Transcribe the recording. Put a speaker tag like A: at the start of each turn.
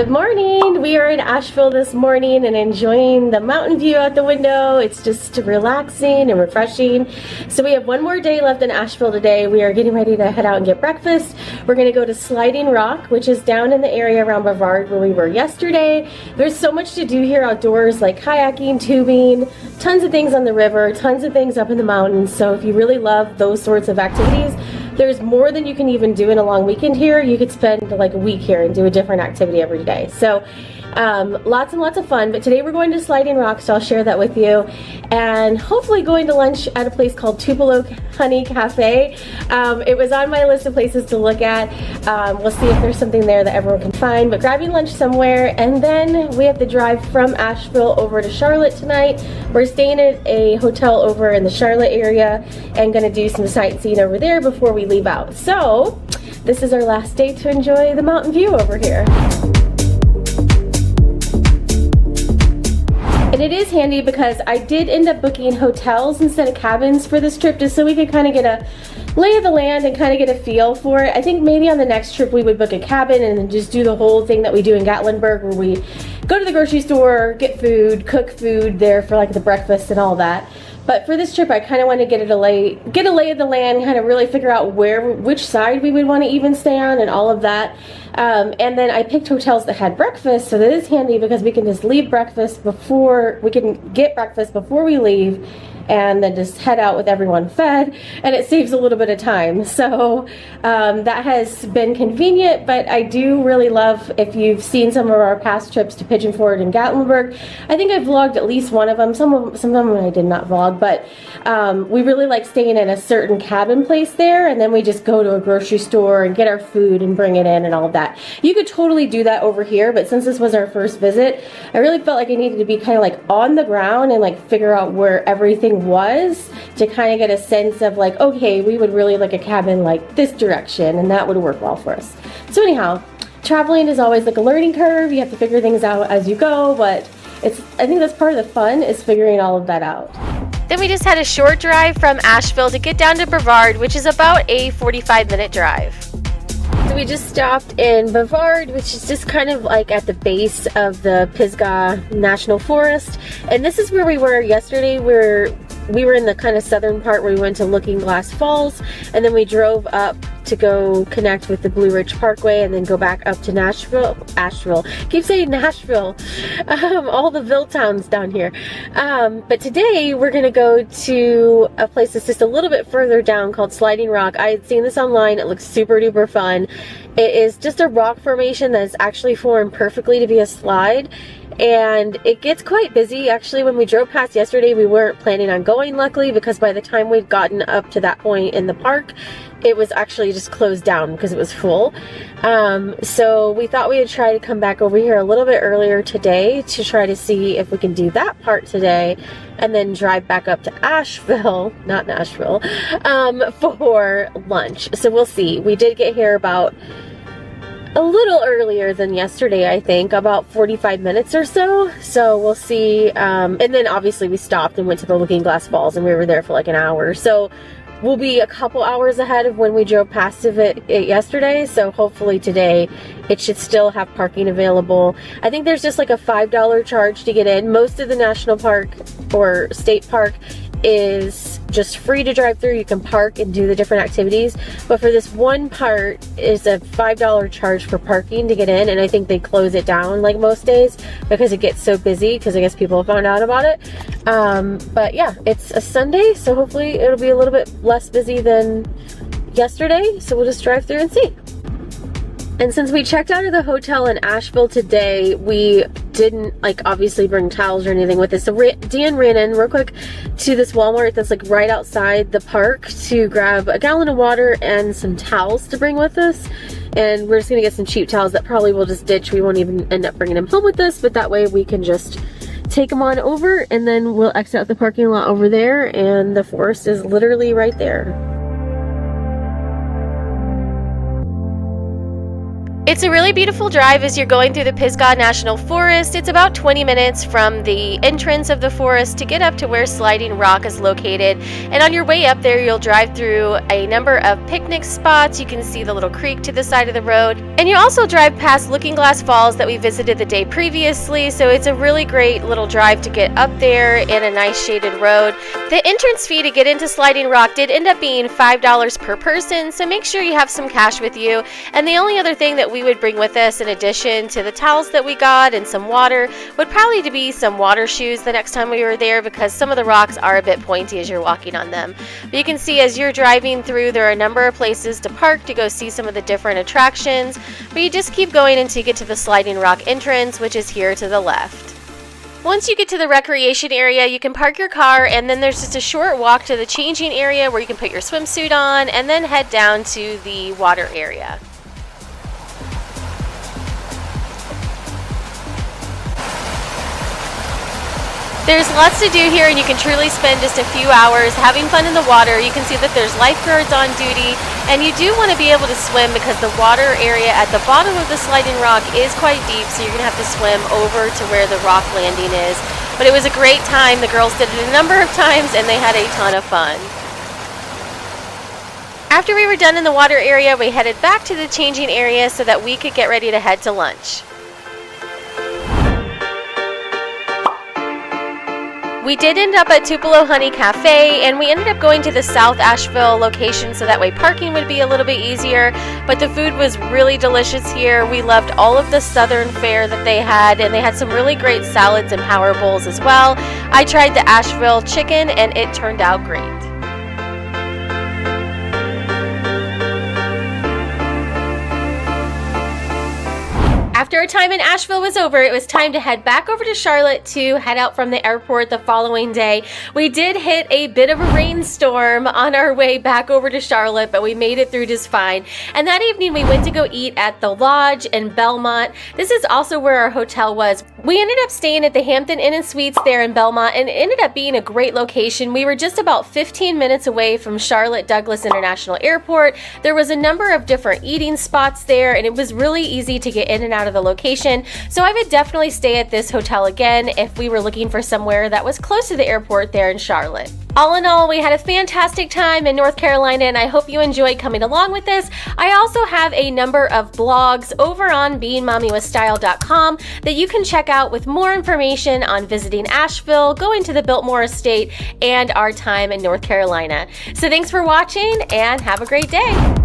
A: Good morning. We are in Asheville this morning and enjoying the mountain view out the window. It's just relaxing and refreshing. So we have one more day left in Asheville today. We are getting ready to head out and get breakfast. We're going to go to Sliding Rock, which is down in the area around Brevard where we were yesterday. There's so much to do here outdoors, like kayaking, tubing, tons of things on the river, tons of things up in the mountains. So if you really love those sorts of activities, there's more than you can even do in a long weekend here. You could spend like a week here and do a different activity every day. So lots and lots of fun. But today we're going to Sliding Rock, so I'll share that with you. And hopefully going to lunch at a place called Tupelo Honey Cafe. It was on my list of places to look at. We'll see if there's something there that everyone can find. But grabbing lunch somewhere, and then we have to drive from Asheville over to Charlotte tonight. We're staying at a hotel over in the Charlotte area and going to do some sightseeing over there before we leave out. So this is our last day to enjoy the mountain view over here. And it is handy because I did end up booking hotels instead of cabins for this trip, just so we could kind of get a lay of the land and kind of get a feel for it. I think maybe on the next trip we would book a cabin and then just do the whole thing that we do in Gatlinburg, where we go to the grocery store, get food, cook food there for like the breakfast and all that. But for this trip, I kind of want to get a lay of the land, kind of really figure out which side we would want to even stay on and all of that. And then I picked hotels that had breakfast, so that is handy because we can just leave breakfast before, we can get breakfast before we leave and then just head out with everyone fed, and it saves a little bit of time. So that has been convenient, but I do really love, if you've seen some of our past trips to Pigeon Forge and Gatlinburg, I think I've vlogged at least one of them. Some of them I did not vlog, but we really like staying in a certain cabin place there, and then we just go to a grocery store and get our food and bring it in and all of that. You could totally do that over here, but since this was our first visit, I really felt like I needed to be kind of like on the ground and like figure out where everything was, to kind of get a sense of like, okay, we would really like a cabin like this direction, and that would work well for us. So anyhow, traveling is always like a learning curve. You have to figure things out as you go, but I think that's part of the fun, is figuring all of that out. Then we just had a short drive from Asheville to get down to Brevard, which is about a 45-minute drive. So we just stopped in Brevard, which is just kind of like at the base of the Pisgah National Forest. And this is where we were yesterday. We were in the kind of southern part where we went to Looking Glass Falls, and then we drove up to go connect with the Blue Ridge Parkway and then go back up to Asheville. Keep saying Nashville. All the Ville towns down here. But today we're going to go to a place that's just a little bit further down called Sliding Rock. I had seen this online. It looks super duper fun. It is just a rock formation that's actually formed perfectly to be a slide. And it gets quite busy. Actually, when we drove past yesterday, we weren't planning on going, luckily, because by the time we'd gotten up to that point in the park, it was actually just closed down because it was full. So we thought we would try to come back over here a little bit earlier today to try to see if we can do that part today, and then drive back up to Asheville, not Nashville, for lunch. So we'll see. We did get here about a little earlier than yesterday, I think, about 45 minutes or so. So we'll see. And then obviously we stopped and went to the Looking Glass Falls, and we were there for like an hour. So we'll be a couple hours ahead of when we drove past it yesterday. So hopefully today it should still have parking available. I think there's just like a $5 charge to get in. Most of the national park or state park is just free to drive through. You can park and do the different activities, but for this one part is a $5 charge for parking to get in, and I think they close it down like most days because it gets so busy, because I guess people found out about it. But yeah, it's a Sunday, so hopefully it'll be a little bit less busy than yesterday, so we'll just drive through and see. And since we checked out of the hotel in Asheville today, we didn't like obviously bring towels or anything with us. So Dan ran in real quick to this Walmart that's like right outside the park to grab a gallon of water and some towels to bring with us. And we're just gonna get some cheap towels that probably we'll just ditch. We won't even end up bringing them home with us, but that way we can just take them on over, and then we'll exit out the parking lot over there, and the forest is literally right there. It's a really beautiful drive as you're going through the Pisgah National Forest. It's about 20 minutes from the entrance of the forest to get up to where Sliding Rock is located. And on your way up there, you'll drive through a number of picnic spots. You can see the little creek to the side of the road. And you also drive past Looking Glass Falls that we visited the day previously. So it's a really great little drive to get up there in a nice shaded road. The entrance fee to get into Sliding Rock did end up being $5 per person. So make sure you have some cash with you. And the only other thing that we would bring with us in addition to the towels that we got and some water would probably be some water shoes the next time we were there, because some of the rocks are a bit pointy as you're walking on them. But you can see as you're driving through, there are a number of places to park to go see some of the different attractions, but you just keep going until you get to the Sliding Rock entrance, which is here to the left. Once you get to the recreation area, you can park your car, and then there's just a short walk to the changing area where you can put your swimsuit on and then head down to the water area. There's lots to do here, and you can truly spend just a few hours having fun in the water. You can see that there's lifeguards on duty, and you do want to be able to swim because the water area at the bottom of the Sliding Rock is quite deep, so you're going to have to swim over to where the rock landing is. But it was a great time. The girls did it a number of times, and they had a ton of fun. After we were done in the water area, we headed back to the changing area so that we could get ready to head to lunch. We did end up at Tupelo Honey Cafe, and we ended up going to the South Asheville location so that way parking would be a little bit easier, but the food was really delicious here. We loved all of the southern fare that they had, and they had some really great salads and power bowls as well. I tried the Asheville chicken, and it turned out great. After our time in Asheville was over, it was time to head back over to Charlotte to head out from the airport the following day. We did hit a bit of a rainstorm on our way back over to Charlotte, but we made it through just fine. And that evening we went to go eat at the Lodge in Belmont. This is also where our hotel was. We ended up staying at the Hampton Inn & Suites there in Belmont, and it ended up being a great location. We were just about 15 minutes away from Charlotte Douglas International Airport. There was a number of different eating spots there, and it was really easy to get in and out of the location. So I would definitely stay at this hotel again if we were looking for somewhere that was close to the airport there in Charlotte. All in all, we had a fantastic time in North Carolina, and I hope you enjoyed coming along with this. I also have a number of blogs over on beingmommywithstyle.com that you can check out with more information on visiting Asheville, going to the Biltmore Estate, and our time in North Carolina. So thanks for watching, and have a great day.